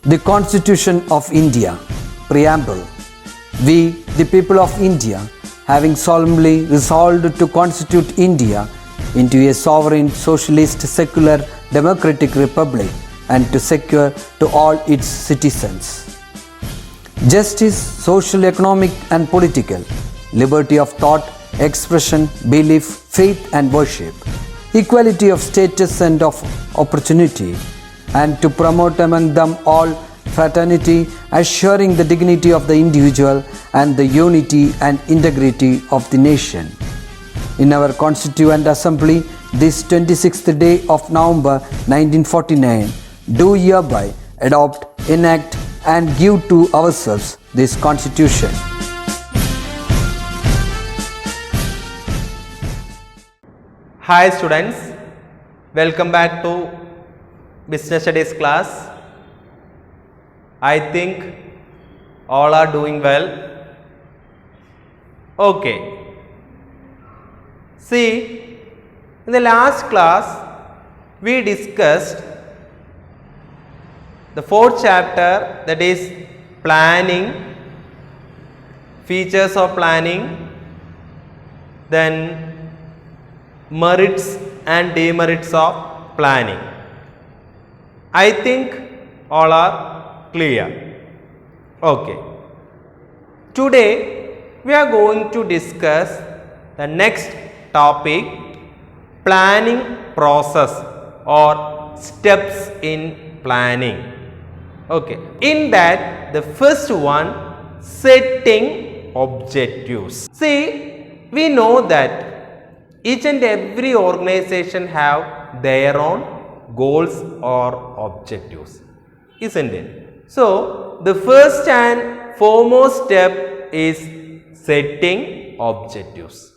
The Constitution of India, Preamble. We, the people of India, having solemnly resolved to constitute India into a sovereign, socialist, secular, democratic republic and to secure to all its citizens justice, social, economic and political, liberty of thought, expression, belief, faith and worship, equality of status and of opportunity, and to promote among them all fraternity, assuring the dignity of the individual and the unity and integrity of the nation. In our Constituent Assembly, this 26th day of November 1949, do hereby adopt, enact and give to ourselves this Constitution. Hi students, welcome back to Business Studies class. I think all are doing well. Okay. See, in the last class we discussed the fourth chapter, that is planning, features of planning, then merits and demerits of planning. I think all are clear. Okay. Today we are going to discuss the next topic, planning process or steps in planning. Okay. In that, the first one, setting objectives. See, we know that each and every organization have their own goals or objectives, isn't it? So, the first and foremost step is setting objectives.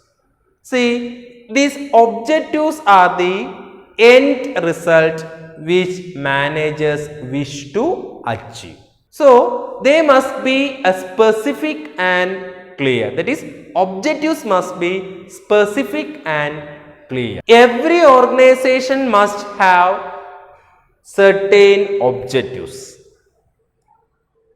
See, these objectives are the end result which managers wish to achieve. So, they must be a specific and clear. That is, objectives must be specific and clear. Every organization must have certain objectives.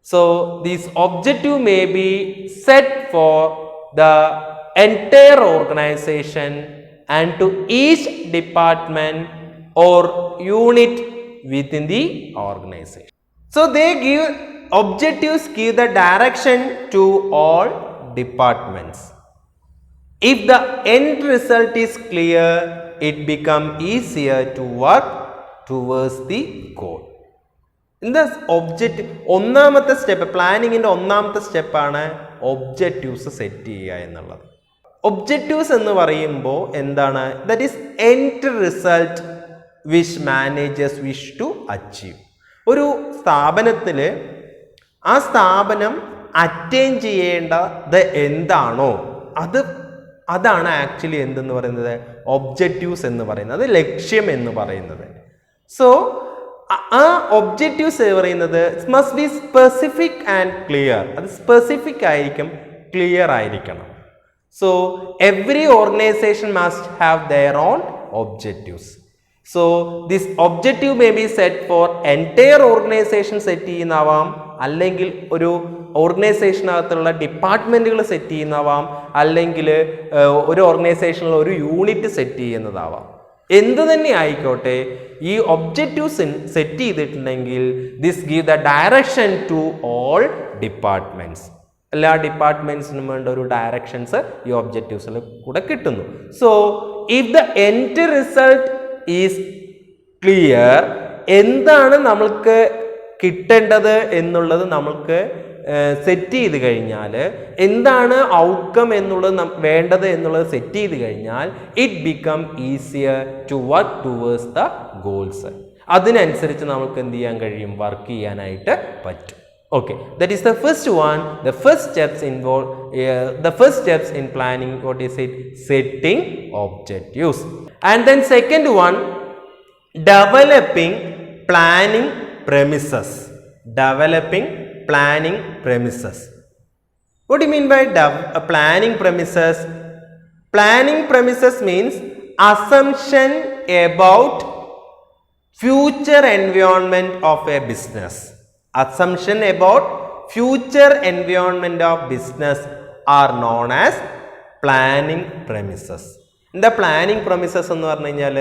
So, these objectives may be set for the entire organization and to each department or unit within the organization. So, objectives give the direction to all departments. If the end result is clear, it becomes easier to work towards the goal. In this objective, ഒന്നാമത്തെ step പ്ലാനിങ്ങിൻ്റെ ഒന്നാമത്തെ സ്റ്റെപ്പാണ് objectives set ചെയ്യുക എന്നുള്ളത്. Objectives എന്ന് പറയുമ്പോൾ എന്താണ്? That is end result which managers wish to achieve. ഒരു സ്ഥാപനത്തിൽ ആ സ്ഥാപനം അറ്റൈൻ ചെയ്യേണ്ടത് എന്താണോ അതാണ് ആക്ച്വലി എന്തെന്ന് പറയുന്നത്, ഒബ്ജക്റ്റീവ്സ് എന്ന് പറയുന്നത്, ലക്ഷ്യം എന്ന് പറയുന്നത്. സോ ആ ഒബ്ജക്റ്റീവ്സ് പറയുന്നത് it must be specific and clear. അത് സ്പെസിഫിക് ആയിരിക്കും, ക്ലിയർ ആയിരിക്കണം. So every organisation must have their own objectives. So this objective may be set for entire organisation set ചെയ്യുന്നതാവാം, അല്ലെങ്കിൽ ഒരു ഓർഗനൈസേഷനകത്തുള്ള ഡിപ്പാർട്ട്മെൻറ്റുകൾ സെറ്റ് ചെയ്യുന്നതാവാം, അല്ലെങ്കിൽ ഒരു ഓർഗനൈസേഷനിൽ ഒരു യൂണിറ്റ് സെറ്റ് ചെയ്യുന്നതാവാം. എന്ത് തന്നെ ആയിക്കോട്ടെ, ഈ ഒബ്ജക്റ്റീവ്സ് സെറ്റ് ചെയ്തിട്ടുണ്ടെങ്കിൽ this give the direction to all departments. എല്ലാ ഡിപ്പാർട്ട്മെൻറ്റ്സിനും വേണ്ട ഒരു ഡയറക്ഷൻസ് ഈ ഒബ്ജക്റ്റീവ്സിൽ കൂടെ കിട്ടുന്നു. So if the end result is clear, എന്താണ് നമ്മൾക്ക് കിട്ടേണ്ടത് എന്നുള്ളത് നമ്മൾക്ക് സെറ്റ് ചെയ്ത് കഴിഞ്ഞാൽ, എന്താണ് ഔട്ട്കം എന്നുള്ളത് വേണ്ടത് എന്നുള്ളത് സെറ്റ് ചെയ്ത് കഴിഞ്ഞാൽ it become easier to work towards the goals. അതിനനുസരിച്ച് നമുക്ക് എന്ത് ചെയ്യാൻ കഴിയും, വർക്ക് ചെയ്യാനായിട്ട് പറ്റും. Okay, that is the first one. The first steps in planning, what is it? Setting objectives. And then second one, developing planning premises. Developing planning premises. What do you mean by planning premises? Planning premises means assumption about future environment of a business. assumption about future environment of business are known as planning premises. എന്താ planning premises എന്ന് പറഞ്ഞു കഴിഞ്ഞാൽ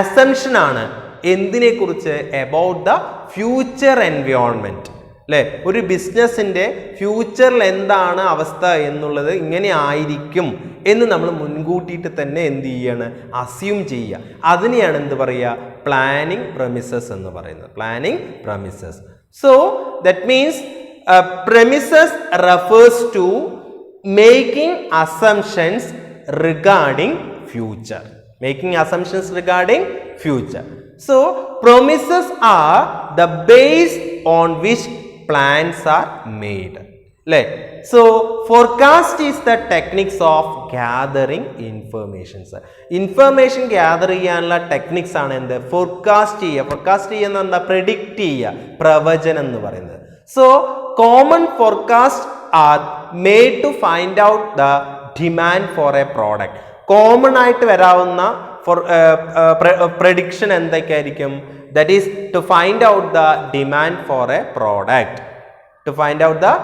assumption ആണ് എന്തിനെ കുറിച്ച് about the future environment അല്ലെ. ഒരു ബിസിനസിന്റെ ഫ്യൂച്ചറിൽ എന്താണ് അവസ്ഥ എന്നുള്ളത് ഇങ്ങനെ ആയിരിക്കും എന്ന് നമ്മൾ മുൻകൂട്ടിയിട്ട് തന്നെ എന്ത് ചെയ്യാണ്, അസ്യൂം ചെയ്യുക. അതിനെയാണ് എന്ത് പറയുക, പ്ലാനിങ് പ്രമിസസ് എന്ന് പറയുന്നത്. Planning premises. So that means premises refers to making assumptions regarding future. Making assumptions regarding future. So, premises are the base on which plans are made. So, forecast is the techniques of gathering information. Information gather ചെയ്യാനുള്ള techniques ആണ് എന്ത്, forecast ചെയ്യുക. Forecast ചെയ്യുക എന്ന് പറഞ്ഞാൽ predict ചെയ്യുക, പ്രവചനം എന്ന് പറയുന്നത്. So, common forecasts are made to find out the demand for a product. Common ആയിട്ട് വരാവുന്ന prediction എന്തൊക്കെയായിരിക്കും? That is to find out the demand for a product. To find out the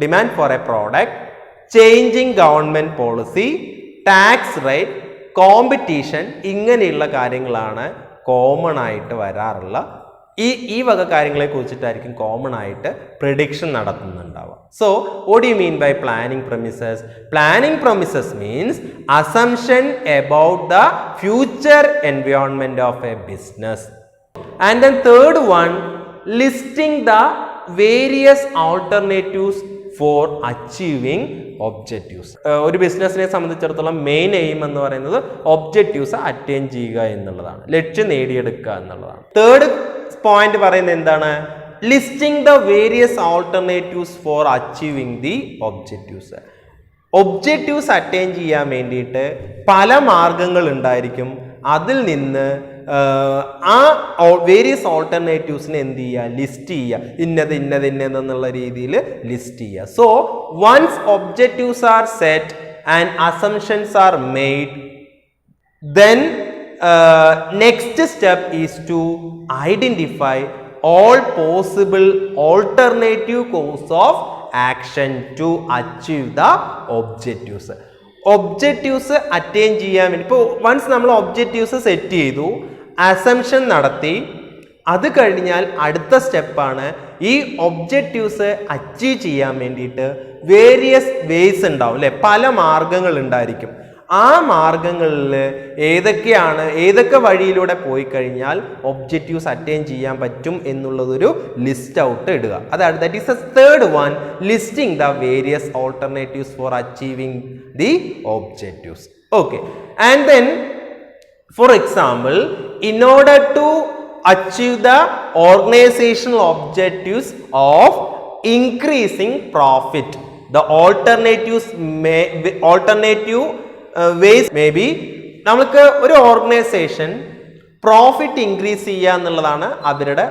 demand for a product, changing government policy, tax rate, competition, ഇങ്ങനെയുള്ള കാര്യങ്ങളാണ് common ആയിട്ട് വരാറുള്ള ഈ വക കാര്യങ്ങളെ കുറിച്ചിട്ടായിരിക്കും കോമൺ ആയിട്ട് പ്രെഡിക്ഷൻ നടത്തുന്നുണ്ടാവുക. So what do you mean by planning premises? Planning premises means assumption about the future environment of a business. And then third one, listing the various alternatives for achieving objectives. ഒരു ബിസിനസ്സിനെ സംബന്ധിച്ചിടത്തോളം main aim എന്ന് പറയുന്നത് objectives attain ചെയ്യുക എന്നുള്ളതാണ്, ലക്ഷ്യം നേടിയെടുക്കുക എന്നുള്ളതാണ്. തേർഡ് പോയിന്റ് പറയുന്നത് എന്താണ്? Listing the various alternatives for achieving the objectives. Objectives attain ചെയ്യാൻ വേണ്ടിയിട്ട് പല മാർഗങ്ങൾ ഉണ്ടായിരിക്കും. അതിൽ നിന്ന് ആ വേരിയസ് ഓൾട്ടർനേറ്റീവ്സിനെ എന്ത് ചെയ്യുക, ലിസ്റ്റ് ചെയ്യുക. ഇന്നതെന്നുള്ള രീതിയിൽ ലിസ്റ്റ് ചെയ്യുക. So once objectives are set and assumptions are made, then next step is to identify all possible alternative course of action to achieve the objectives. Objectives attain ചെയ്യാൻ വേണ്ടി ഇപ്പോൾ വൺസ് നമ്മൾ objectives set ചെയ്തു, assumption നടത്തി, അത് കഴിഞ്ഞാൽ അടുത്ത സ്റ്റെപ്പാണ് ഈ ഒബ്ജക്റ്റീവ്സ് അച്ചീവ് ചെയ്യാൻ വേണ്ടിയിട്ട് വേരിയസ് വേസ് ഉണ്ടാവും അല്ലെ, പല മാർഗങ്ങൾ ഉണ്ടായിരിക്കും. ആ മാർഗങ്ങളിൽ ഏതൊക്കെ വഴിയിലൂടെ പോയി കഴിഞ്ഞാൽ ഒബ്ജക്റ്റീവ്സ് അറ്റൈൻ ചെയ്യാൻ പറ്റും എന്നുള്ളതൊരു ലിസ്റ്റ് ഔട്ട് ഇടുക. അതാണ് that is the third one, listing the various alternatives for achieving the objectives. Okay, and then for example, in order to achieve the organizational objectives of increasing profit, the alternative ways may be, നമുക്ക് ഒരു organisation profit increase ചെയ്യുക എന്നുള്ളതാണ് അവരുടെ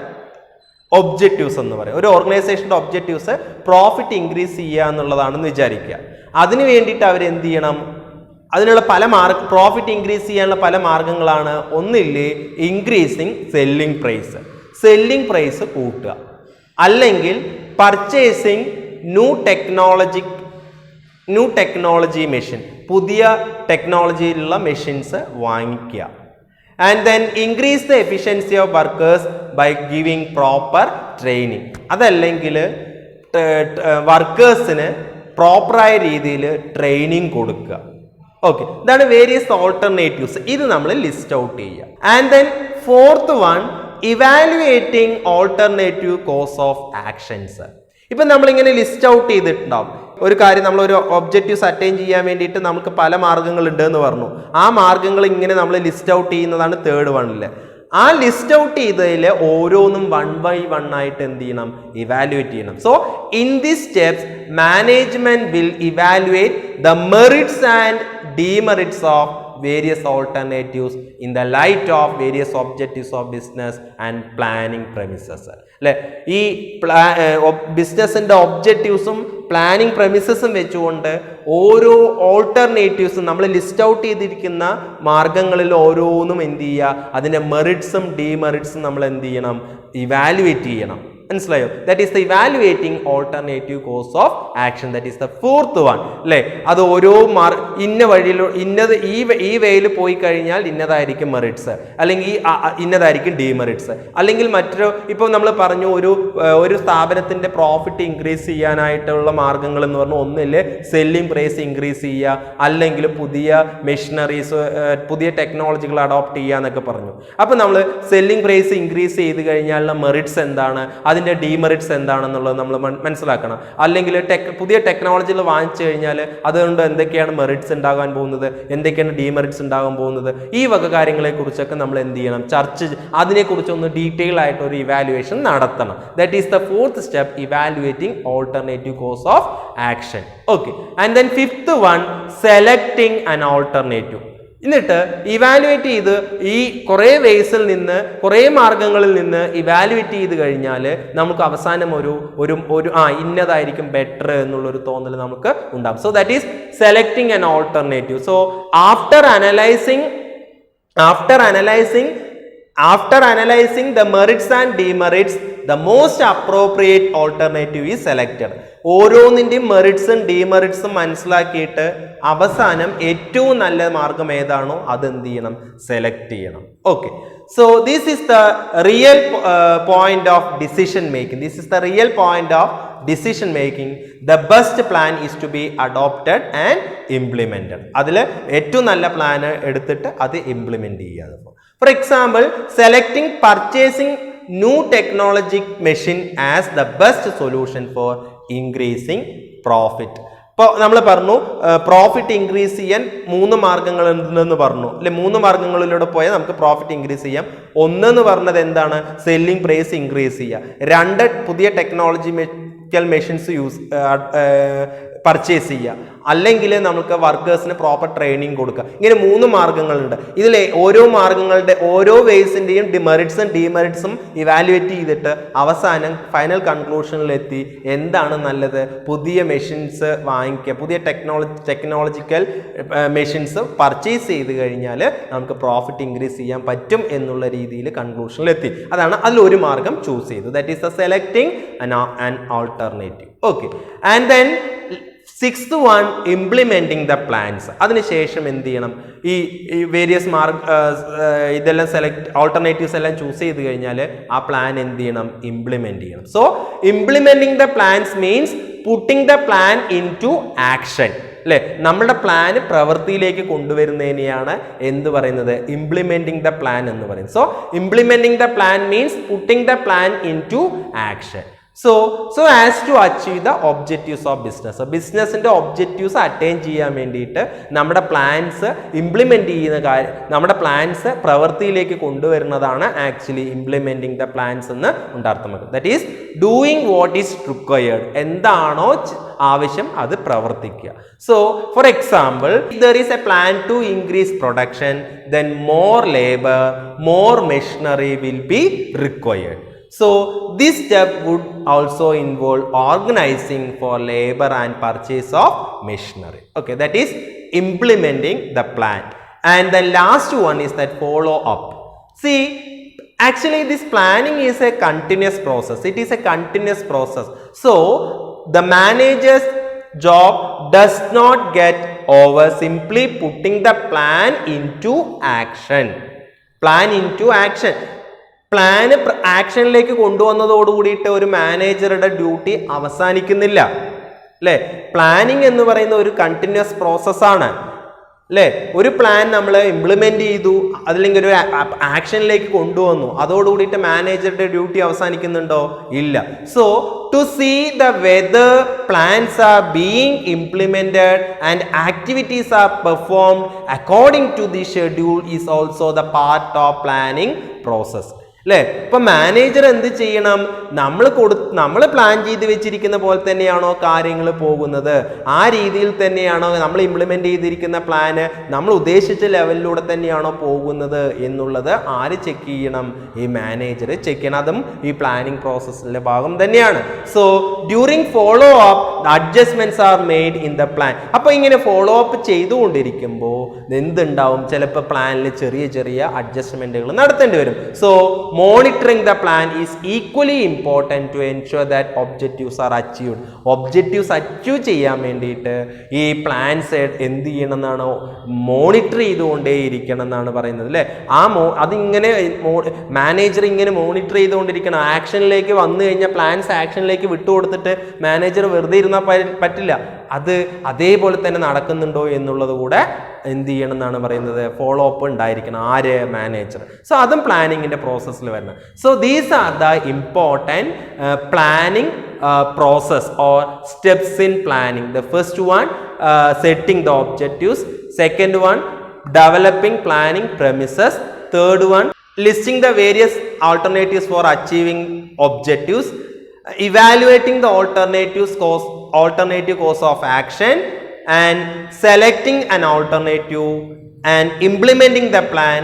objectives എന്ന് പറയും. ഒരു ഓർഗനൈസേഷൻ്റെ objectives profit increase ചെയ്യുക എന്നുള്ളതാണെന്ന് വിചാരിക്കുക. അതിന് വേണ്ടിയിട്ട് അവർ എന്ത് ചെയ്യണം? അതിനുള്ള പല പ്രോഫിറ്റ് ഇൻക്രീസ് ചെയ്യാനുള്ള പല മാർഗങ്ങളാണ്. ഒന്നില്ലേ, increasing selling price, selling price കൂട്ടുക, അല്ലെങ്കിൽ പർച്ചേസിങ് ന്യൂ ടെക്നോളജി മെഷീൻ, പുതിയ ടെക്നോളജിയിലുള്ള മെഷീൻസ് വാങ്ങിക്കുക. And then increase the efficiency of workers by giving proper training, അതല്ലെങ്കിൽ വർക്കേഴ്സിന് പ്രോപ്പറായ രീതിയിൽ ട്രെയിനിങ് കൊടുക്കുക. ഓക്കെ, ഇതാണ് വേരിയസ് ഓൾട്ടർനേറ്റീവ്സ്. ഇത് നമ്മൾ ലിസ്റ്റ് ഔട്ട് ചെയ്യുക. And then fourth one, evaluating alternative course of actions. ഇപ്പം നമ്മളിങ്ങനെ ലിസ്റ്റ് ഔട്ട് ചെയ്തിട്ടുണ്ടാവും. ഒരു കാര്യം, നമ്മളൊരു ഒബ്ജക്റ്റീവ്സ് അറ്റൈൻ ചെയ്യാൻ വേണ്ടിയിട്ട് നമുക്ക് പല മാർഗങ്ങളുണ്ട് എന്ന് പറഞ്ഞു. ആ മാർഗങ്ങൾ ഇങ്ങനെ നമ്മൾ ലിസ്റ്റ് ഔട്ട് ചെയ്യുന്നതാണ് തേർഡ് വണ്ണിൽ. ആ ലിസ്റ്റ് ഔട്ട് ചെയ്തതിൽ ഓരോന്നും വൺ ബൈ വൺ ആയിട്ട് എന്ത് ചെയ്യണം? ഇവാലുവേറ്റ് ചെയ്യണം. So in this steps management will evaluate the merits and demerits of various alternatives in the light of various objectives of business and planning premises. അല്ലെ, ഈ ബിസിനസിന്റെ ഒബ്ജക്റ്റീവ്സും planning പ്രമിസസും വെച്ചുകൊണ്ട് ഓരോ ഓൾട്ടർനേറ്റീവ്സും നമ്മൾ ലിസ്റ്റ് ഔട്ട് ചെയ്തിരിക്കുന്ന മാർഗങ്ങളിൽ ഓരോന്നും എന്ത് ചെയ്യുക, അതിൻ്റെ മെറിറ്റ്സും ഡീമെറിറ്റ്സും നമ്മൾ എന്ത് ചെയ്യണം, ഇവാലുവേറ്റ് ചെയ്യണം. മനസ്സിലായോ? That is the evaluating alternative course of action. That is the fourth one അല്ലേ. അത് ഓരോ ഇന്ന വഴിയിൽ ഇന്നത് ഈ വേയിൽ പോയി കഴിഞ്ഞാൽ ഇന്നതായിരിക്കും മെറിറ്റ്സ്, അല്ലെങ്കിൽ ഇന്നതായിരിക്കും ഡീമെറിറ്റ്സ്. അല്ലെങ്കിൽ മറ്റൊരു ഇപ്പോൾ നമ്മൾ പറഞ്ഞു ഒരു സ്ഥാപനത്തിന്റെ പ്രോഫിറ്റ് ഇൻക്രീസ് ചെയ്യാനായിട്ടുള്ള മാർഗങ്ങൾ എന്ന് പറഞ്ഞാൽ ഒന്നില് സെല്ലിംഗ് പ്രൈസ് ഇൻക്രീസ് ചെയ്യുക, അല്ലെങ്കിൽ പുതിയ മെഷീനറീസ് പുതിയ ടെക്നോളജികൾ അഡോപ്റ്റ് ചെയ്യുക എന്നൊക്കെ പറഞ്ഞു. അപ്പോൾ നമ്മൾ സെല്ലിംഗ് പ്രൈസ് ഇൻക്രീസ് ചെയ്ത് കഴിഞ്ഞാലുള്ള മെറിറ്റ്സ് എന്താണ്, അതിൻ്റെ ഡീമെറിറ്റ്സ് എന്താണെന്നുള്ളത് നമ്മൾ മനസ്സിലാക്കണം. അല്ലെങ്കിൽ പുതിയ ടെക്നോളജികൾ വാങ്ങിച്ചു കഴിഞ്ഞാൽ അതുകൊണ്ട് എന്തൊക്കെയാണ് മെറിറ്റ്സ് ഉണ്ടാകാൻ പോകുന്നത്, എന്തൊക്കെയാണ് ഡീമെറിറ്റ്സ് ഉണ്ടാകാൻ പോകുന്നത്, ഈ വക കാര്യങ്ങളെ കുറിച്ചൊക്കെ നമ്മൾ എന്ത് ചെയ്യണം, അതിനെക്കുറിച്ചൊന്ന് ഡീറ്റെയിൽ ആയിട്ട് ഒരു ഇവാലുവേഷൻ നടത്തണം. That is the fourth step, evaluating alternative course of action. Okay, and then fifth one, selecting an alternative. എന്നിട്ട് ഇവാലുവേറ്റ് ചെയ്ത് ഈ കുറേ വേസിൽ നിന്ന് കുറേ മാർഗങ്ങളിൽ നിന്ന് ഇവാലുവേറ്റ് ചെയ്ത് കഴിഞ്ഞാൽ നമുക്ക് അവസാനം ഒരു ഇന്നതായിരിക്കും ബെറ്റർ എന്നുള്ളൊരു തോന്നൽ നമുക്ക് ഉണ്ടാകും. So that is selecting an alternative. So after analyzing the merits and demerits, the most appropriate alternative is selected. ഓരോന്നിൻ്റെയും മെറിറ്റ്സും ഡീമെറിറ്റ്സും മനസ്സിലാക്കിയിട്ട് അവസാനം ഏറ്റവും നല്ല മാർഗം ഏതാണോ അത് എന്ത് ചെയ്യണം, സെലക്ട് ചെയ്യണം. Okay, so this is the real point of decision making. This is the real point of decision making. The best plan is to be adopted and implemented. അതിൽ ഏറ്റവും നല്ല പ്ലാൻ എടുത്തിട്ട് അത് ഇംപ്ലിമെന്റ് ചെയ്യുക. For example, selecting purchasing new technologic machine as the best solution for increasing profit. ഇപ്പോൾ നമ്മൾ പറഞ്ഞു profit increase ചെയ്യാൻ 3 മാർഗങ്ങൾ ഉണ്ടെന്ന് പറഞ്ഞു അല്ലെ. 3 മാർഗങ്ങളിലൂടെ പോയാൽ നമുക്ക് പ്രോഫിറ്റ് ഇൻക്രീസ് ചെയ്യാം. ഒന്നെന്ന് പറഞ്ഞത് എന്താണ്, സെല്ലിംഗ് പ്രൈസ് ഇൻക്രീസ് ചെയ്യുക. 2, പുതിയ ടെക്നോളജിക്കൽ മെഷീൻസ് പർച്ചേസ് ചെയ്യുക, അല്ലെങ്കിൽ നമുക്ക് വർക്കേഴ്സിന് പ്രോപ്പർ ട്രെയിനിങ് കൊടുക്കുക. ഇങ്ങനെ 3 മാർഗങ്ങളുണ്ട്. ഇതിൽ ഓരോ മാർഗങ്ങളുടെ ഓരോ വേസിൻ്റെയും മെറിറ്റ്സും ഡീമെറിറ്റ്സും ഇവാലുവേറ്റ് ചെയ്തിട്ട് അവസാനം ഫൈനൽ കൺക്ലൂഷനിലെത്തി എന്താണ് നല്ലത്, പുതിയ മെഷീൻസ് വാങ്ങിക്കുക, പുതിയ ടെക്നോളജിക്കൽ മെഷീൻസ് പർച്ചേസ് ചെയ്ത് കഴിഞ്ഞാൽ നമുക്ക് പ്രോഫിറ്റ് ഇൻക്രീസ് ചെയ്യാൻ പറ്റും എന്നുള്ള രീതിയിൽ കൺക്ലൂഷനിലെത്തി. അതാണ് അതിലൊരു മാർഗം ചൂസ് ചെയ്തത്. That is the selecting an alternative. Okay, and then 6th one, implementing the plans. അതിനുശേഷം എന്ത് ചെയ്യണം, ഈ വേരിയസ് ഇതെല്ലാം ഓൾട്ടർനേറ്റീവ്സ് എല്ലാം ചൂസ് ചെയ്ത് കഴിഞ്ഞാൽ ആ പ്ലാൻ എന്ത് ചെയ്യണം, ഇംപ്ലിമെന്റ് ചെയ്യണം. സോ implementing the plans means putting the plan into action അല്ലെ. നമ്മുടെ പ്ലാൻ പ്രവൃത്തിയിലേക്ക് കൊണ്ടുവരുന്നതിനെയാണ് എന്ത് പറയുന്നത്, ഇംപ്ലിമെന്റിംഗ് ദ പ്ലാൻ എന്ന് പറയുന്നത്. So implementing the plan means putting the plan into action. So as to achieve the objectives of business. ബിസിനസിന്റെ objectives attain ചെയ്യാൻ വേണ്ടിയിട്ട് നമ്മുടെ പ്ലാൻസ് ഇംപ്ലിമെന്റ് ചെയ്യുന്ന നമ്മുടെ പ്ലാൻസ് പ്രവൃത്തിയിലേക്ക് കൊണ്ടുവരുന്നതാണ് ആക്ച്വലി ഇംപ്ലിമെന്റിംഗ് ദ പ്ലാൻസ് എന്ന് ഉണ്ടാർത്ഥമാക്കുന്നത്. That is doing what is required. എന്താണോ ആവശ്യം അത് പ്രവർത്തിക്കുക. So for example, there is a plan to increase production, then more labor, more machinery will be required. So this step would also involve organizing for labor and purchase of machinery. Okay, that is implementing the plan. And the last one is that follow up. See, actually this planning is a continuous process. It is a continuous process. So the manager's job does not get over simply putting the plan into action. Plan into action. Plan ആക്ഷനിലേക്ക് കൊണ്ടുവന്നതോടുകൂടിയിട്ട് ഒരു മാനേജറുടെ duty അവസാനിക്കുന്നില്ല അല്ലേ. Planning എന്ന് പറയുന്ന ഒരു continuous പ്രോസസ്സാണ് അല്ലേ. ഒരു പ്ലാൻ നമ്മൾ ഇംപ്ലിമെന്റ് ചെയ്തു, അതല്ലെങ്കിൽ ഒരു ആക്ഷനിലേക്ക് കൊണ്ടുവന്നു, അതോടുകൂടിയിട്ട് മാനേജറുടെ ഡ്യൂട്ടി അവസാനിക്കുന്നുണ്ടോ? ഇല്ല. So to see the whether plans are being implemented and activities are performed according to the schedule is also the part of planning process. അല്ലേ? ഇപ്പൊ മാനേജർ എന്ത് ചെയ്യണം? നമ്മൾ പ്ലാൻ ചെയ്ത് വെച്ചിരിക്കുന്ന പോലെ തന്നെയാണോ കാര്യങ്ങൾ പോകുന്നത്? ആ രീതിയിൽ തന്നെയാണോ നമ്മൾ ഇംപ്ലിമെന്റ് ചെയ്തിരിക്കുന്ന പ്ലാന് നമ്മൾ ഉദ്ദേശിച്ച ലെവലിലൂടെ തന്നെയാണോ പോകുന്നത് എന്നുള്ളത് ആര് ചെക്ക് ചെയ്യണം? ഈ മാനേജർ ചെക്ക് ചെയ്യണം. അതും ഈ പ്ലാനിങ് പ്രോസസ്സിന്റെ ഭാഗം തന്നെയാണ്. So during follow up adjustments are made in the plan. അപ്പൊ ഇങ്ങനെ ഫോളോ അപ്പ് ചെയ്തുകൊണ്ടിരിക്കുമ്പോൾ എന്തുണ്ടാവും? ചിലപ്പോൾ പ്ലാനിൽ ചെറിയ ചെറിയ അഡ്ജസ്റ്റ്മെന്റുകൾ നടത്തേണ്ടി വരും. So monitoring the plan is equally important to ensure that objectives are achieved. Objectives achieve ചെയ്യാൻ വേണ്ടിയിട്ട് ഈ പ്ലാൻസ് എന്ത് ചെയ്യണം എന്നാണ്? മോണിറ്റർ ചെയ്തുകൊണ്ടേ ഇരിക്കണം എന്നാണ് പറയുന്നത്, അല്ലേ? അതിങ്ങനെ മാനേജർ ഇങ്ങനെ മോണിറ്റർ ചെയ്തുകൊണ്ടിരിക്കണം. ആക്ഷനിലേക്ക് വന്നു കഴിഞ്ഞാൽ പ്ലാൻസ് ആക്ഷനിലേക്ക് വിട്ടുകൊടുത്തിട്ട് മാനേജർ വെറുതെ ഇരുന്നാൽ പറ്റില്ല. അത് അതേപോലെ തന്നെ നടക്കുന്നുണ്ടോ എന്നുള്ളത് കൂടെ എന്ത് ചെയ്യണം എന്നാണ് പറയുന്നത്? ഫോളോ അപ്പ് ഉണ്ടായിരിക്കണം. ആര്? മാനേജർ. സോ അതും പ്ലാനിങ്ങിന്റെ പ്രോസസ്സിൽ വരണം. So these are the important planning process or steps in planning. The first one, setting the objectives. Second one, developing planning premises. Third one, listing the various alternatives for achieving objectives. Evaluating the alternative course of action and selecting an alternative and implementing the plan.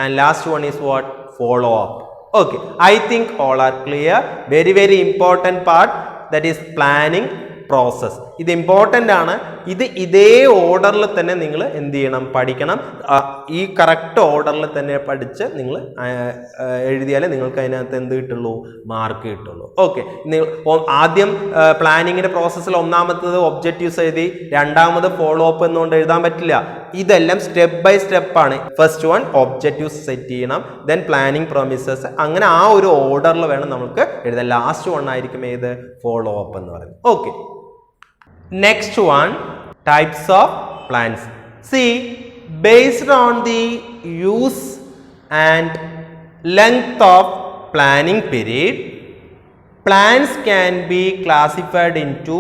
And last one is what? Follow up. Okay, I think all are clear. Very important part, that is planning process. ഇത് important ആണ്. ഇതേ ഓർഡറിൽ തന്നെ നിങ്ങൾ എന്ത് ചെയ്യണം? പഠിക്കണം. ഈ കറക്റ്റ് ഓർഡറിൽ തന്നെ പഠിച്ച് നിങ്ങൾ എഴുതിയാലേ നിങ്ങൾക്ക് അതിനകത്ത് എന്ത് കിട്ടുള്ളൂ? മാർക്ക് കിട്ടുള്ളൂ. ഓക്കെ, ആദ്യം പ്ലാനിങ്ങിന്റെ പ്രോസസ്സിൽ ഒന്നാമത്തത് ഒബ്ജക്റ്റീവ്സ് എഴുതി, രണ്ടാമത് ഫോളോ അപ്പ് എന്നുകൊണ്ട് എഴുതാൻ പറ്റില്ല. ഇതെല്ലാം സ്റ്റെപ്പ് ബൈ സ്റ്റെപ്പ് ആണ്. ഫസ്റ്റ് വൺ ഒബ്ജക്റ്റീവ്സ് സെറ്റ് ചെയ്യണം, ദെൻ പ്ലാനിങ് പ്രൊമിസസ്. അങ്ങനെ ആ ഒരു ഓർഡറിൽ വേണം നമുക്ക് എഴുതാൻ. ലാസ്റ്റ് വൺ ആയിരിക്കും ഏത്? ഫോളോ അപ്പ് എന്ന് പറയുന്നത്. Okay, next one, types of plans. See, based on the use and length of planning period, plans can be classified into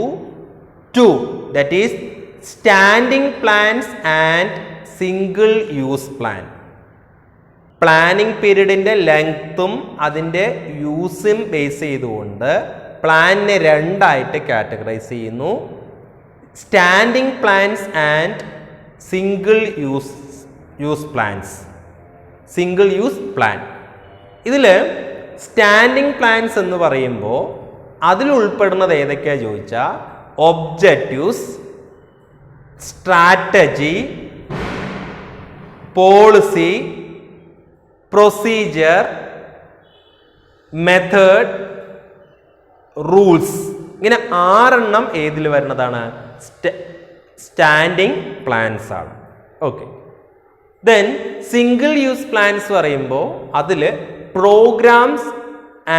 two, that is standing plans and single use plan. Planning പീരീഡിൻ്റെ ലെങ്ത്തും അതിൻ്റെ യൂസും base ചെയ്തുകൊണ്ട് പ്ലാനിനെ രണ്ടായിട്ട് categorise ചെയ്യുന്നു. Standing plans and single use plans. Single use plan. ഇതിൽ standing plans എന്ന് പറയുമ്പോൾ അതിൽ ഉൾപ്പെടുന്നത് ഏതൊക്കെയാണ് ചോദിച്ചാൽ objectives, strategy, policy, procedure, method, rules. ഇങ്ങനെ 6 ഏതിൽ വരുന്നതാണ്? സ്റ്റാൻഡിങ് പ്ലാൻസ് ആണ്. Okay, then single use plans പറയുമ്പോൾ അതിൽ programmes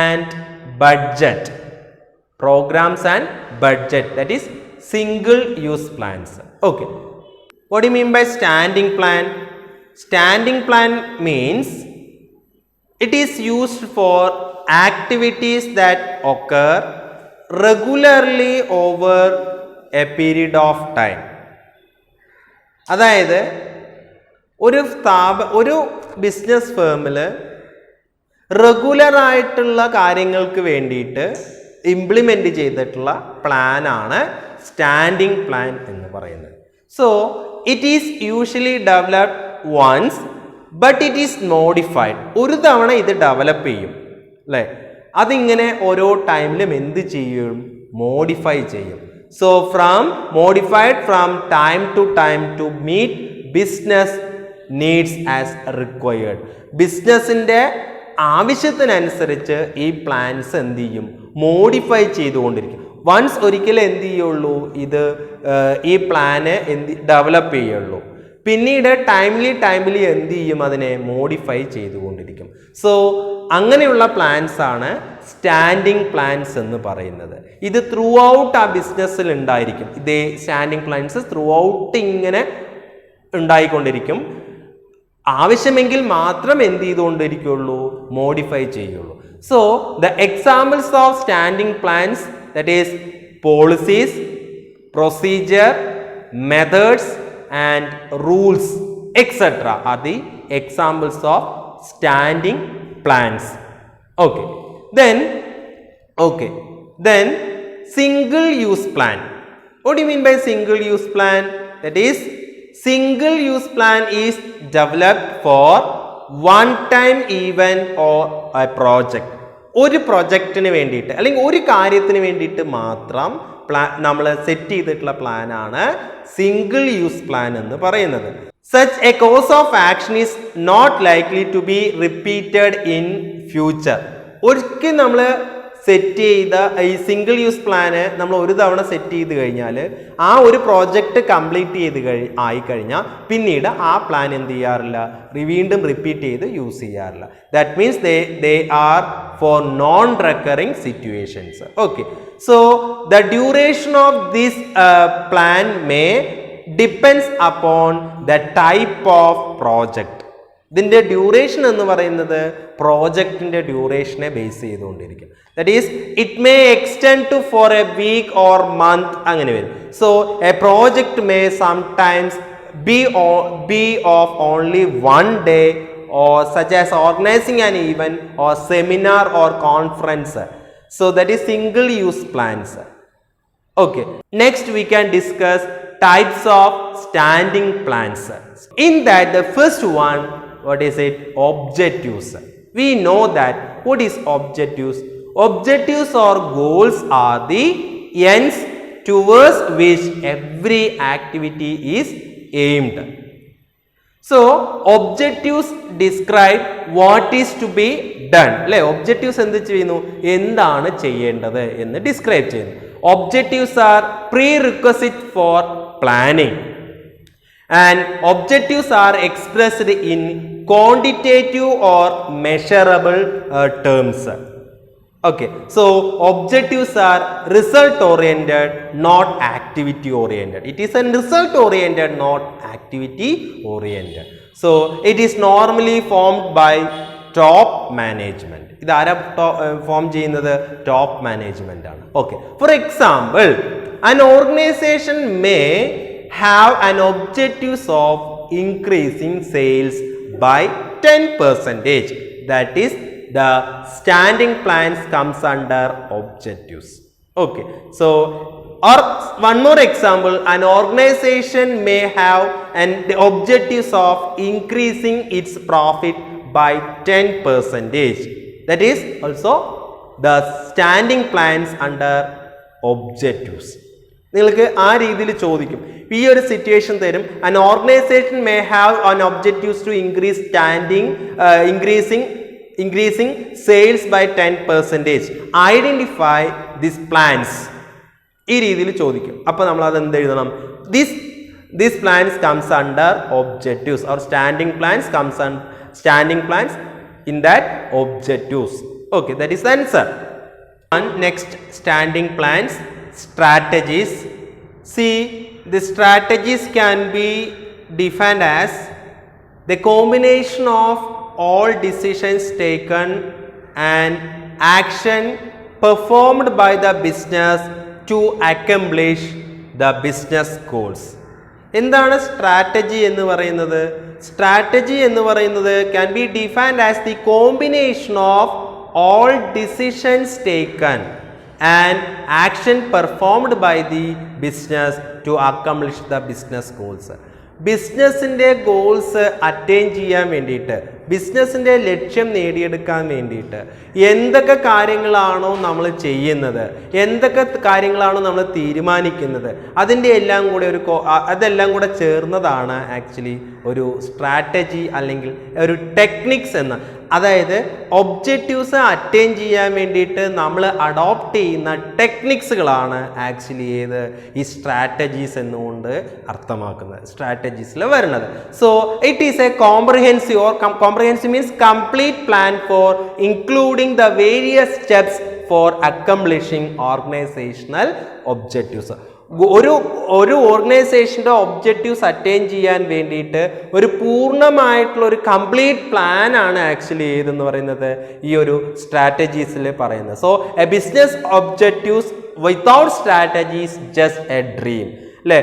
and budget. Programmes and budget, that is single use plans. Okay, what do you mean by standing plan? Standing plan means it is used for activities that occur regularly over a period of time. അതായത് ഒരു business ഫേമിൽ റെഗുലറായിട്ടുള്ള കാര്യങ്ങൾക്ക് വേണ്ടിയിട്ട് implement ചെയ്തിട്ടുള്ള പ്ലാനാണ് standing plan എന്ന് പറയുന്നത്. So it is usually developed once but it is modified. ഒരു തവണ ഇത് ഡെവലപ്പ് ചെയ്യും, അല്ലേ? അതിങ്ങനെ ഓരോ ടൈമിലും എന്ത് ചെയ്യും? മോഡിഫൈ ചെയ്യും. So modified from time to meet business needs as required. ബിസിനസിൻ്റെ ആവശ്യത്തിനനുസരിച്ച് ഈ പ്ലാൻസ് എന്ത് ചെയ്യും? മോഡിഫൈ ചെയ്തുകൊണ്ടിരിക്കും. വൺസ് ഒരിക്കലും എന്ത് ചെയ്യുള്ളൂ? ഈ പ്ലാന് ഡെവലപ്പ് ചെയ്യുള്ളൂ. പിന്നീട് ടൈംലി എന്ത് ചെയ്യും? അതിനെ മോഡിഫൈ ചെയ്തുകൊണ്ടിരിക്കും. സോ അങ്ങനെയുള്ള പ്ലാൻസ് ആണ് സ്റ്റാൻഡിങ് പ്ലാൻസ് എന്ന് പറയുന്നത്. ഇത് ത്രൂ ഔട്ട് ആ ബിസിനസ്സിൽ ഉണ്ടായിരിക്കും. ഇതേ സ്റ്റാൻഡിങ് പ്ലാൻസ് ത്രൂ ഔട്ട് ഇങ്ങനെ ഉണ്ടായിക്കൊണ്ടിരിക്കും. ആവശ്യമെങ്കിൽ മാത്രം എന്ത് ചെയ്തുകൊണ്ടിരിക്കുള്ളൂ? മോഡിഫൈ ചെയ്യുള്ളൂ. So the examples of standing plans, that is policies, procedure, methods and rules etc. are the examples of standing plans. Okay. Then single use plan. What do you mean by single use plan? That is, single use plan is developed for one time event or a project. ഒരു പ്രൊജക്റ്റിന് വേണ്ടിയിട്ട് അല്ലെങ്കിൽ ഒരു കാര്യത്തിന് വേണ്ടിയിട്ട് മാത്രം നമ്മൾ set ചെയ്തിട്ടുള്ള പ്ലാനാണ് സിംഗിൾ യൂസ് പ്ലാൻ എന്ന് പറയുന്നത്. Such a course of action is not likely to be repeated in future. ഒരിക്കലും നമ്മൾ സെറ്റ് ചെയ്ത ഈ സിംഗിൾ യൂസ് പ്ലാന് നമ്മൾ ഒരു തവണ സെറ്റ് ചെയ്ത് കഴിഞ്ഞാൽ ആ ഒരു പ്രോജക്റ്റ് കംപ്ലീറ്റ് ചെയ്ത് ആയിക്കഴിഞ്ഞാൽ പിന്നീട് ആ പ്ലാൻ എന്ത് ചെയ്യാറില്ല, വീണ്ടും റിപ്പീറ്റ് ചെയ്ത് യൂസ് ചെയ്യാറില്ല. That means they are for non recurring situations. Okay, so the duration of this plan may depends upon the type of project. ഇതിൻ്റെ ഡ്യൂറേഷൻ എന്ന് പറയുന്നത് പ്രോജക്റ്റിൻ്റെ ഡ്യൂറേഷനെ ബേസ് ചെയ്തുകൊണ്ടിരിക്കും. That is it may extend to for a week or month, അങ്ങനെ വരും. So a project may sometimes be of only one day, or such as organizing an event or seminar or conference. So that is single use plans. Okay, next we can discuss types of standing plans. In that, the first one, what is it? Objectives. We know that what is objectives? Objectives or goals are the ends towards which every activity is aimed. So objectives describe what is to be done. അല്ലേ, objectives എന്ത് ചെയ്യുന്നു, എന്താണ് ചെയ്യേണ്ടത് എന്ന് describe ചെയ്യുന്നു. Objectives R pre requisite for planning, and objectives are expressed in quantitative or measurable terms. Okay, so objectives are result oriented, not activity oriented. It is a result oriented, not activity oriented. So it is normally formed by top management. ഇത് ആരാ form ചെയ്യുന്നത്? Top management ആണ്. Okay, for example, an organization may have an objectives of increasing sales by 10%. That is, the standing plans comes under objectives. Okay, so or one more example, an organization may have the objectives of increasing its profit by 10%. That is also the standing plans under objectives. നിങ്ങൾക്ക് ആ രീതിയിൽ ചോദിക്കും. ഈ ഒരു situation തരും. an organization may have an objectives to increasing sales by 10%. Identify these plans. ഈ രീതിയിൽ ചോദിക്കും. അപ്പോൾ നമ്മൾ അത് എന്ത് എഴുതണം? This plans comes under objectives, or standing plans in that objectives. Okay, that is the answer. And next, standing plans, strategies. See, the strategies can be defined as the combination of all decisions taken and action performed by the business to accomplish the business goals. എന്താണ് strategy എന്ന് പറയുന്നത്? Strategy എന്ന് പറയുന്നത് can be defined as the combination of all decisions taken and action performed by the business to accomplish the business goals. ബിസിനസ്സിൻ്റെ goals attain ചെയ്യാൻ വേണ്ടിയിട്ട്, ബിസിനസ്സിൻ്റെ ലക്ഷ്യം നേടിയെടുക്കാൻ വേണ്ടിയിട്ട് എന്തൊക്കെ കാര്യങ്ങളാണോ നമ്മൾ ചെയ്യുന്നത്, എന്തൊക്കെ കാര്യങ്ങളാണോ നമ്മൾ തീരുമാനിക്കുന്നത്, അതിൻ്റെ അതെല്ലാം കൂടെ ചേർന്നതാണ് ആക്ച്വലി ഒരു സ്ട്രാറ്റജി അല്ലെങ്കിൽ ഒരു ടെക്നിക്സ് എന്ന്. അതായത് ഒബ്ജക്റ്റീവ്സ് അറ്റൈൻ ചെയ്യാൻ വേണ്ടിയിട്ട് നമ്മൾ അഡോപ്റ്റ് ചെയ്യുന്ന ടെക്നിക്സുകളാണ് ആക്ച്വലി ഈ സ്ട്രാറ്റജീസ് എന്നുകൊണ്ട് അർത്ഥമാക്കുന്നത്, സ്ട്രാറ്റജീസിൽ വരുന്നത്. So it is A comprehensive, or comprehensive means complete plan for including the various steps four accomplishing organisational objectives. ഒരു ഓർഗനൈസേഷൻ്റെ ഒബ്ജക്റ്റീവ്സ് അറ്റൈൻ ചെയ്യാൻ വേണ്ടിയിട്ട് ഒരു പൂർണ്ണമായിട്ടുള്ള ഒരു കംപ്ലീറ്റ് പ്ലാൻ ആണ് ആക്ച്വലി ഏതെന്ന് പറയുന്നത് ഈ ഒരു സ്ട്രാറ്റജീസിൽ പറയുന്നത്. So a business objectives without strategies just a dream. അല്ലേ,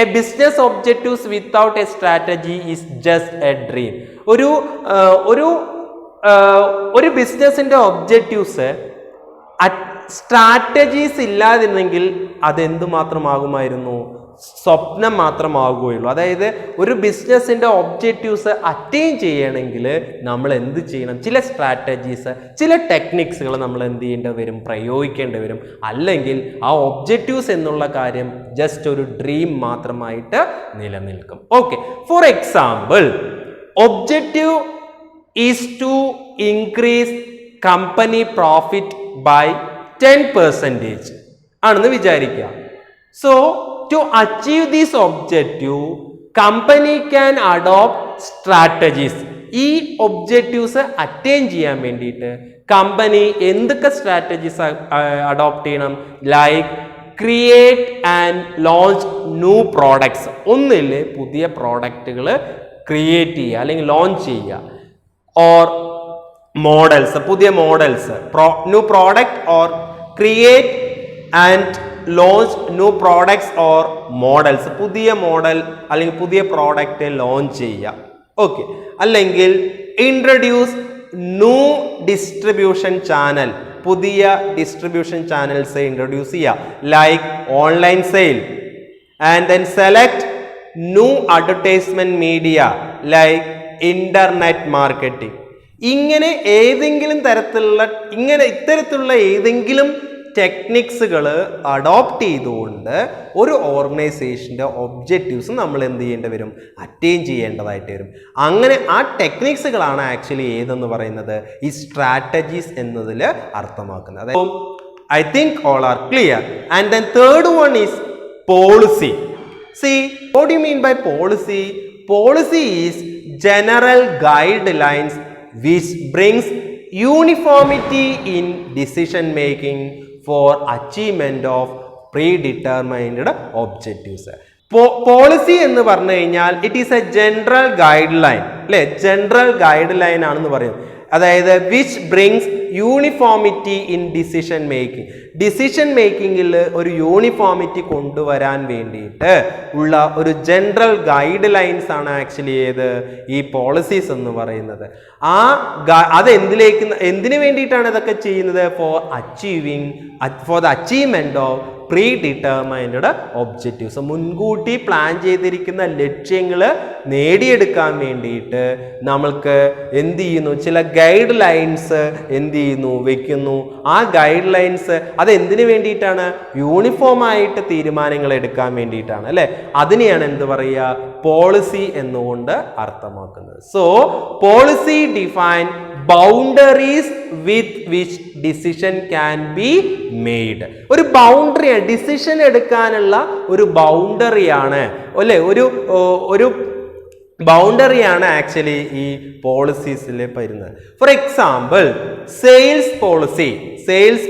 a business objectives without a strategy is just a dream. ഒരു ഒരു ബിസിനസിന്റെ ഒബ്ജക്റ്റീവ്സ് സ്ട്രാറ്റജീസ് ഇല്ലാതിരുന്നെങ്കിൽ അതെന്തുമാത്രമാകുമായിരുന്നു? സ്വപ്നം മാത്രമാകുകയുള്ളൂ. അതായത് ഒരു ബിസിനസിന്റെ ഒബ്ജക്റ്റീവ്സ് അറ്റൈൻ ചെയ്യണമെങ്കിൽ നമ്മൾ എന്ത് ചെയ്യണം? ചില സ്ട്രാറ്റജീസ്, ചില ടെക്നിക്സുകൾ നമ്മൾ എന്ത് ചെയ്യേണ്ടി വരും? പ്രയോഗിക്കേണ്ടി വരും. അല്ലെങ്കിൽ ആ ഒബ്ജക്റ്റീവ്സ് എന്നുള്ള കാര്യം ജസ്റ്റ് ഒരു ഡ്രീം മാത്രമായിട്ട് നിലനിൽക്കും. Okay, for example, objective is to increase company profit by 10% ആണെന്ന് വിചാരിക്കുക. So to achieve this objective, company can adopt strategies. ഈ ഒബ്ജക്റ്റീവ്സ് അറ്റൈൻ ചെയ്യാൻ വേണ്ടിയിട്ട് കമ്പനി എന്തൊക്കെ സ്ട്രാറ്റജീസ് അഡോപ്റ്റ് ചെയ്യണം? Like create and launch new products. ഒന്നില് പുതിയ പ്രോഡക്റ്റുകൾ ക്രിയേറ്റ് ചെയ്യുക അല്ലെങ്കിൽ ലോഞ്ച് ചെയ്യുക. ഓർ മോഡൽസ്, പുതിയ models, new product or create and launch new products or models. പുതിയ മോഡൽ അല്ലെങ്കിൽ പുതിയ പ്രോഡക്റ്റ് ലോഞ്ച് ചെയ്യുക. ഓക്കെ, അല്ലെങ്കിൽ ഇൻട്രൊഡ്യൂസ് ന്യൂ ഡിസ്ട്രിബ്യൂഷൻ ചാനൽ. പുതിയ ഡിസ്ട്രിബ്യൂഷൻ ചാനൽസ് ഇൻട്രൊഡ്യൂസ് ചെയ്യുക, like online sale. And then select new advertisement media like internet marketing. ഇങ്ങനെ ഏതെങ്കിലും തരത്തിലുള്ള ഇത്തരത്തിലുള്ള ഏതെങ്കിലും ടെക്നിക്സുകൾ അഡോപ്റ്റ് ചെയ്തുകൊണ്ട് ഒരു ഓർഗനൈസേഷൻ്റെ ഒബ്ജക്റ്റീവ്സ് നമ്മൾ എന്ത് ചെയ്യേണ്ടി വരും? അറ്റൈൻ ചെയ്യേണ്ടതായിട്ട് വരും. അങ്ങനെ ആ ടെക്നിക്സുകളാണ് ആക്ച്വലി ഏതെന്ന് പറയുന്നത് ഈ സ്ട്രാറ്റജീസ് എന്നതിൽ അർത്ഥമാക്കുന്നത്. അതായത് I think all are clear. And then third one is policy. See, what do you mean by policy? Policy is general guidelines which brings uniformity in decision making for achievement of predetermined objectives. Policy എന്ന് പറഞ്ഞു കഴിഞ്ഞാൽ it is a general guideline, അല്ലെ? General guideline ആണെന്ന് പറയും. അതായത് which brings uniformity in decision making. Decision മേക്കിങ്ങിൽ ഒരു uniformity കൊണ്ടുവരാൻ വേണ്ടിയിട്ട് ഉള്ള ഒരു ജനറൽ ഗൈഡ് ലൈൻസ് ആണ് ആക്ച്വലി ഈ പോളിസീസ് എന്ന് പറയുന്നത്. എന്തിനു വേണ്ടിയിട്ടാണ് ഇതൊക്കെ ചെയ്യുന്നത്? For the achievement of predetermined objectives. മുൻകൂട്ടി പ്ലാൻ ചെയ്തിരിക്കുന്ന ലക്ഷ്യങ്ങൾ നേടിയെടുക്കാൻ വേണ്ടിയിട്ട് നമ്മൾക്ക് എന്ത് ചെയ്യുന്നു? ചില ഗൈഡ് ലൈൻസ് എന്ത് ചെയ്യുന്നു? വെക്കുന്നു. ആ ഗൈഡ് ലൈൻസ് അത് എന്തിനു വേണ്ടിയിട്ടാണ്? യൂണിഫോം ആയിട്ട് തീരുമാനങ്ങൾ എടുക്കാൻ വേണ്ടിയിട്ടാണ്, അല്ലെ? അതിനെയാണ് എന്ത് പറയുക? പോളിസി എന്നുകൊണ്ട് അർത്ഥമാക്കുന്നത്. So policy define boundaries with which decision can be made. ഒരു ബൗണ്ടറിയാണ്, ഡിസിഷൻ എടുക്കാനുള്ള ഒരു ബൗണ്ടറിയാണ്, അല്ലെ? ഒരു ബൗണ്ടറിയാണ് ആക്ച്വലി ഈ പോളിസീസിൽ വരുന്നത്. For example, sales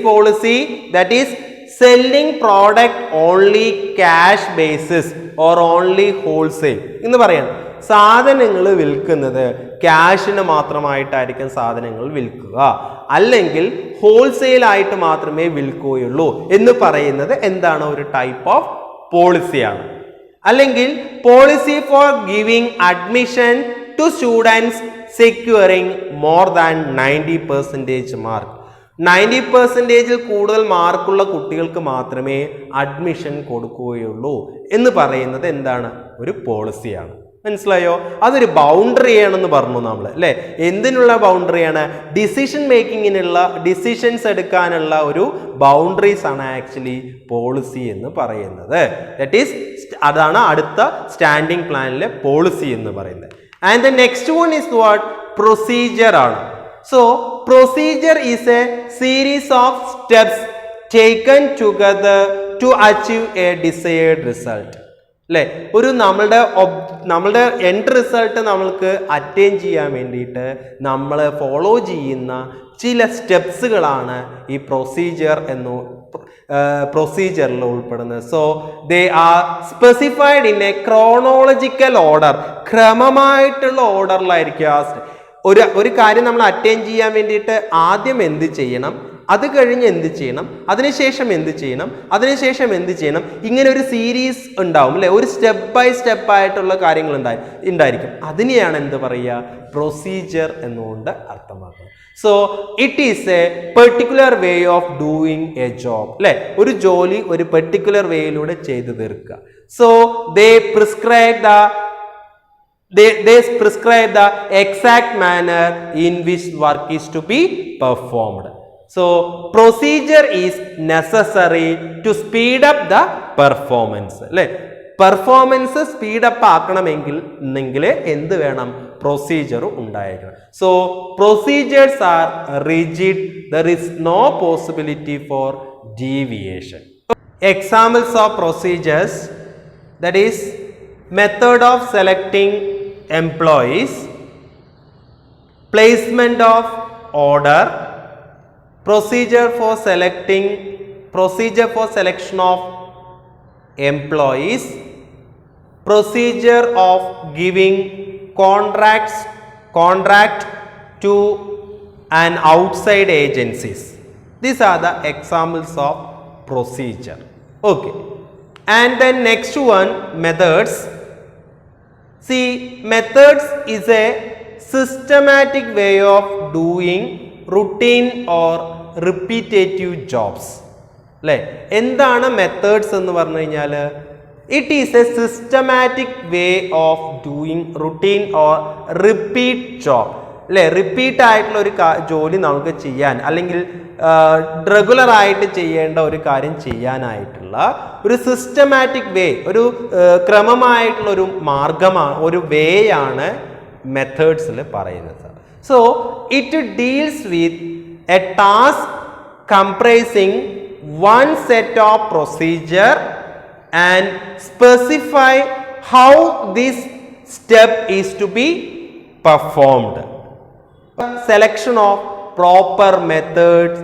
policy that is selling product only cash basis or only wholesale എന്ന് പറയാം. സാധനങ്ങൾ വിൽക്കുന്നത് ക്യാഷിന് മാത്രമായിട്ടായിരിക്കും സാധനങ്ങൾ വിൽക്കുക, അല്ലെങ്കിൽ ഹോൾസെയിൽ ആയിട്ട് മാത്രമേ വിൽക്കുകയുള്ളൂ എന്ന് പറയുന്നത് എന്താണ്? ഒരു ടൈപ്പ് ഓഫ് പോളിസിയാണ്. അല്ലെങ്കിൽ policy for giving admission to students securing more than 90% mark. 90% കൂടുതൽ മാർക്കുള്ള കുട്ടികൾക്ക് മാത്രമേ അഡ്മിഷൻ കൊടുക്കുകയുള്ളൂ എന്ന് പറയുന്നത് എന്താണ്? ഒരു പോളിസിയാണ്. മനസ്സിലായോ? അതൊരു ബൗണ്ടറിയാണെന്ന് പറഞ്ഞു നമ്മൾ, അല്ലെ? എന്തിനുള്ള ബൗണ്ടറിയാണ്? ഡിസിഷൻ മേക്കിങ്ങിനുള്ള, ഡിസിഷൻസ് എടുക്കാനുള്ള ഒരു ബൗണ്ടറീസ് ആണ് ആക്ച്വലി പോളിസി എന്ന് പറയുന്നത്. ദാറ്റ് ഈസ്, അതാണ് അടുത്ത സ്റ്റാൻഡിംഗ് പ്ലാനിലെ പോളിസി എന്ന് പറയുന്നത്. And the next one is what? Procedure ആണ്. So procedure is a series of steps taken together to achieve a desired result, അല്ലെ? ഒരു നമ്മളുടെ എൻഡ് റിസൾട്ട് നമ്മൾക്ക് അറ്റൈൻ ചെയ്യാൻ വേണ്ടിയിട്ട് നമ്മൾ ഫോളോ ചെയ്യുന്ന ചില സ്റ്റെപ്സുകളാണ് ഈ പ്രൊസീജിയറിൽ ഉൾപ്പെടുന്നത്. So they are specified in a chronological order. ക്രമമായിട്ടുള്ള ഓർഡറിലായിരിക്കും ഒരു കാര്യം നമ്മൾ അറ്റൈൻ ചെയ്യാൻ വേണ്ടിയിട്ട് ആദ്യം എന്ത് ചെയ്യണം, അത് കഴിഞ്ഞ് എന്ത് ചെയ്യണം, അതിനുശേഷം എന്ത് ചെയ്യണം, അതിനുശേഷം എന്ത് ചെയ്യണം, ഇങ്ങനെ ഒരു സീരീസ് ഉണ്ടാവും അല്ലേ, ഒരു സ്റ്റെപ്പ് ബൈ സ്റ്റെപ്പ് ആയിട്ടുള്ള കാര്യങ്ങൾ ഉണ്ടായിരിക്കും. അതിനെയാണ് എന്ത് പറയുക, പ്രൊസീജിയർ എന്നുകൊണ്ട് അർത്ഥമാക്കുന്നത്. So it is A particular way of doing A job അല്ലെ, ഒരു ജോലി ഒരു പെർട്ടിക്കുലർ വേയിലൂടെ ചെയ്തു തീർക്കുക. So they prescribe the exact manner in which work is to be performed. So procedure is necessary to speed up the performance അല്ലെ, performance speed up ആക്കണമെങ്കിൽ എന്ത് വേണം, പ്രൊസീജിയർ ഉണ്ടായിരിക്കണം. So procedures are rigid, there is no possibility for deviation. Examples of procedures, that is method of selecting employees, placement of order, procedure for selection of employees, procedure of giving contract to an outside agencies. These are the examples of procedure. Okay. And then next one, methods. See, methods is a systematic way of doing routine or repetitive jobs. അല്ലേ, എന്താണ് methods എന്ന് പറഞ്ഞു കഴിഞ്ഞാൽ, it is A systematic way of doing routine or repeat job അല്ലേ, repeat ആയിട്ടുള്ള ഒരു ജോലി നമുക്ക് ചെയ്യാൻ അല്ലെങ്കിൽ റെഗുലർ ആയിട്ട് ചെയ്യേണ്ട ഒരു കാര്യം ചെയ്യാനായിട്ടുള്ള ഒരു സിസ്റ്റമാറ്റിക് വേ, ഒരു ക്രമമായിട്ടുള്ള ഒരു മാർഗമാണ്, ഒരു വേ ആണ് മെത്തേഡ്സിൽ പറയുന്നത്. So it deals with a task comprising one set of procedure and specify how this step is to be performed. Selection of proper methods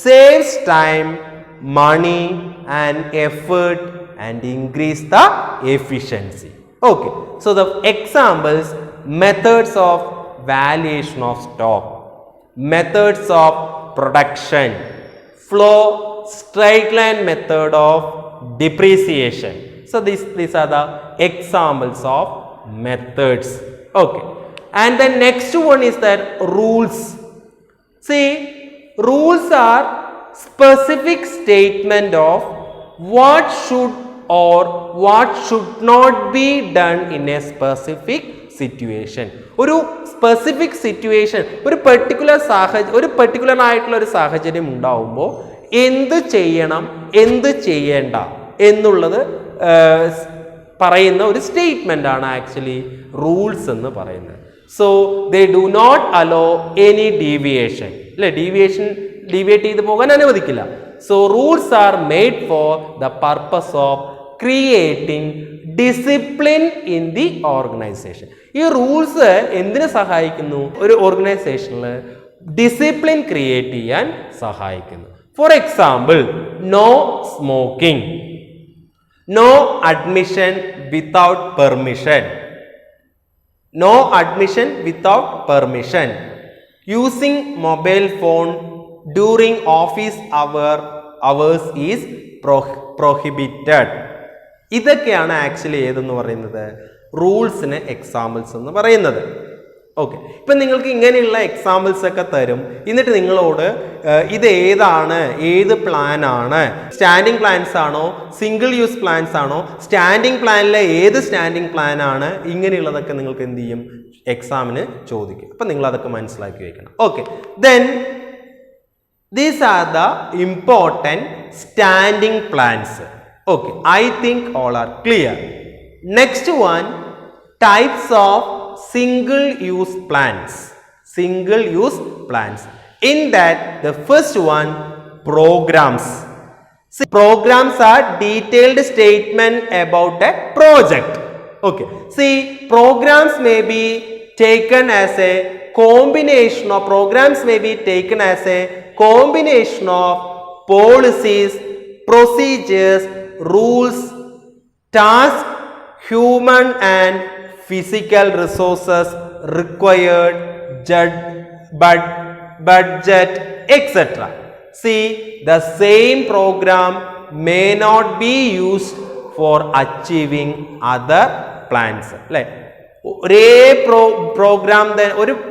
saves time, money and effort and increase the efficiency. Okay, so the examples, methods of valuation of stock, methods of production, flow straight line method of depreciation. So these are the examples of methods. Okay, and the next one is that rules. See, rules are specific statement of what should or what should not be done in a specific situation. ഒരു specific situation, ഒരു particular ആയിട്ടുള്ള ഒരു സാഹചര്യം ഉണ്ടാവുമ്പോൾ എന്ത് ചെയ്യണം എന്ത് ചെയ്യേണ്ട എന്നുള്ളത് പറയുന്ന ഒരു സ്റ്റേറ്റ്മെന്റ് ആണ് ആക്ച്വലി റൂൾസ് എന്ന് പറയുന്നത്. So they do not allow any deviation അല്ലെ, ഡീവിയേറ്റ് ചെയ്ത് പോകാൻ അനുവദിക്കില്ല. So rules are made for the purpose of creating discipline in the organisation. ഈ റൂൾസ് എന്തിനു സഹായിക്കുന്നു, ഒരു ഓർഗനൈസേഷനിൽ ഡിസിപ്ലിൻ ക്രിയേറ്റ് ചെയ്യാൻ സഹായിക്കുന്നു. For example, no smoking, no admission without permission, no admission without permission, using mobile phone during office hours is prohibited. ഇതൊക്കെയാണ് actually ഏതെന്ന് പറയുന്നത്, റൂൾസിന് എക്സാമ്പിൾസ് എന്ന് പറയുന്നത്. ഓക്കെ, ഇപ്പം നിങ്ങൾക്ക് ഇങ്ങനെയുള്ള എക്സാമ്പിൾസ് ഒക്കെ തരും, എന്നിട്ട് നിങ്ങളോട് ഇത് ഏതാണ്, ഏത് പ്ലാൻ ആണ്, സ്റ്റാൻഡിങ് പ്ലാൻസ് ആണോ സിംഗിൾ യൂസ് പ്ലാൻസ് ആണോ, സ്റ്റാൻഡിങ് പ്ലാനിലെ ഏത് സ്റ്റാൻഡിങ് പ്ലാൻ ആണ്, ഇങ്ങനെയുള്ളതൊക്കെ നിങ്ങൾക്ക് എന്ത് ചെയ്യും, എക്സാമിന് ചോദിക്കും. അപ്പം നിങ്ങൾ അതൊക്കെ മനസ്സിലാക്കി വെക്കണം. Okay, then these are the important standing plans. Okay, I think all are clear. Next one, types of single use plans. In that, the first one, programs. See, programs are detailed statement about a project. Okay, see, programs may be taken as a combination of policies, procedures, rules, tasks, human and physical resources required, budget, etc. See, the same program may not be used for achieving other plans. അല്ലേ, ഒരേ programme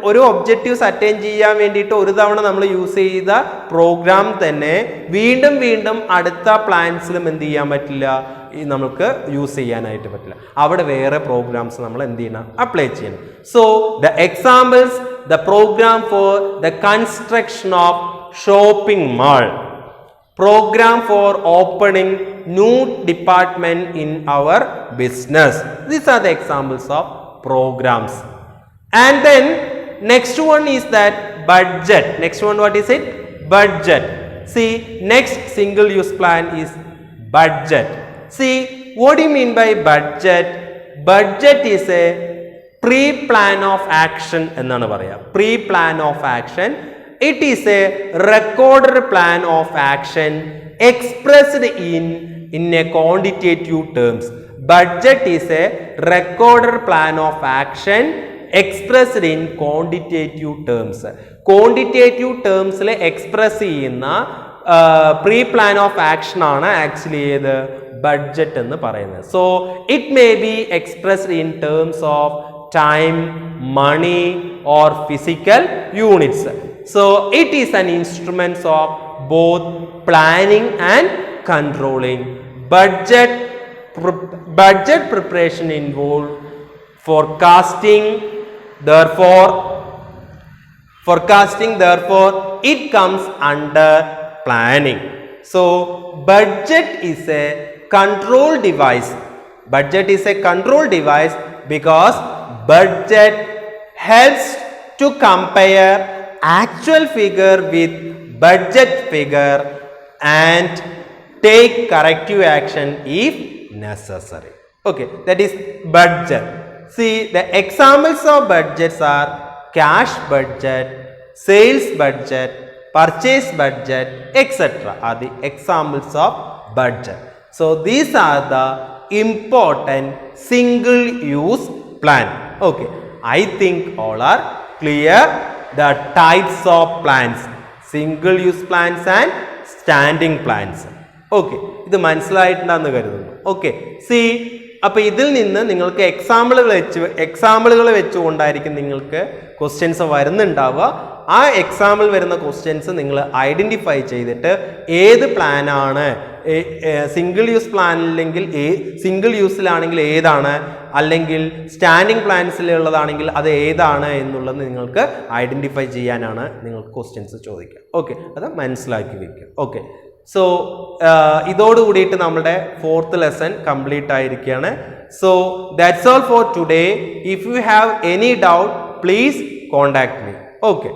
ഒരു objectives attain ചെയ്യാൻ വേണ്ടിയിട്ട് ഒരു തവണ നമ്മൾ use ചെയ്ത programme തന്നെ വീണ്ടും വീണ്ടും അടുത്ത പ്ലാൻസിലും എന്ത് ചെയ്യാൻ പറ്റില്ല, നമുക്ക് യൂസ് ചെയ്യാനായിട്ട് പറ്റില്ല. അവിടെ വേറെ പ്രോഗ്രാംസ് നമ്മൾ എന്ത് ചെയ്യണം, അപ്ലൈ ചെയ്യണം. So the examples, the programme for the construction of shopping mall, program for opening new department in our business. These are the examples of programs. And then next one is that budget. Next one, what is it? Budget. See, next single use plan is budget. See, what do you mean by budget? Budget is a pre-plan of action എന്നാണ് പറയാ. Pre-plan of action. It is a recorded plan of action expressed in a quantitative terms. Budget is a recorded plan of action expressed in quantitative terms. Quantitative terms le express ചെയ്യുന്ന pre-plan of action ആണ് actually ഏത്, budget എന്ന് പറയുന്നത്. So it may be expressed in terms of time, money or physical units. So it is an instrument of both planning and controlling. Budget preparation involve forecasting. Therefore it comes under planning. So budget is a control device. Budget is a control device because budget helps to compare actual figure with budget figure and take corrective action if necessary. Okay, that is budget. See, the examples of budgets are cash budget, sales budget, purchase budget, etc. are the examples of budget. So these are the important single use plan. Okay, I think all are clear. The types of plans, single use plans and standing plans. Okay, ഇത് മനസ്സിലായിട്ടുണ്ടെന്ന് കരുതുന്നു. Okay, see, അപ്പോൾ ഇതിൽ നിന്ന് നിങ്ങൾക്ക് എക്സാമ്പിളുകൾ വെച്ചുകൊണ്ടായിരിക്കും നിങ്ങൾക്ക് questions വരുന്നുണ്ടാവുക. ആ example വരുന്ന questions നിങ്ങൾ ഐഡൻറ്റിഫൈ ചെയ്തിട്ട് ഏത് പ്ലാനാണ്, സിംഗിൾ യൂസ് പ്ലാനില്ലെങ്കിൽ സിംഗിൾ യൂസിലാണെങ്കിൽ ഏതാണ്, അല്ലെങ്കിൽ സ്റ്റാൻഡിങ് പ്ലാൻസിലുള്ളതാണെങ്കിൽ അത് ഏതാണ് എന്നുള്ളത് നിങ്ങൾക്ക് ഐഡൻറ്റിഫൈ ചെയ്യാനാണ് നിങ്ങൾക്ക് ക്വസ്റ്റ്യൻസ് ചോദിക്കുക. ഓക്കെ, അത് മനസ്സിലാക്കി വയ്ക്കുക. ഓക്കെ, സോ ഇതോടുകൂടിയിട്ട് നമ്മുടെ 4th ലെസൺ കംപ്ലീറ്റ് ആയിരിക്കുകയാണ്. So that's all for today. If you have any doubt please contact me. Okay.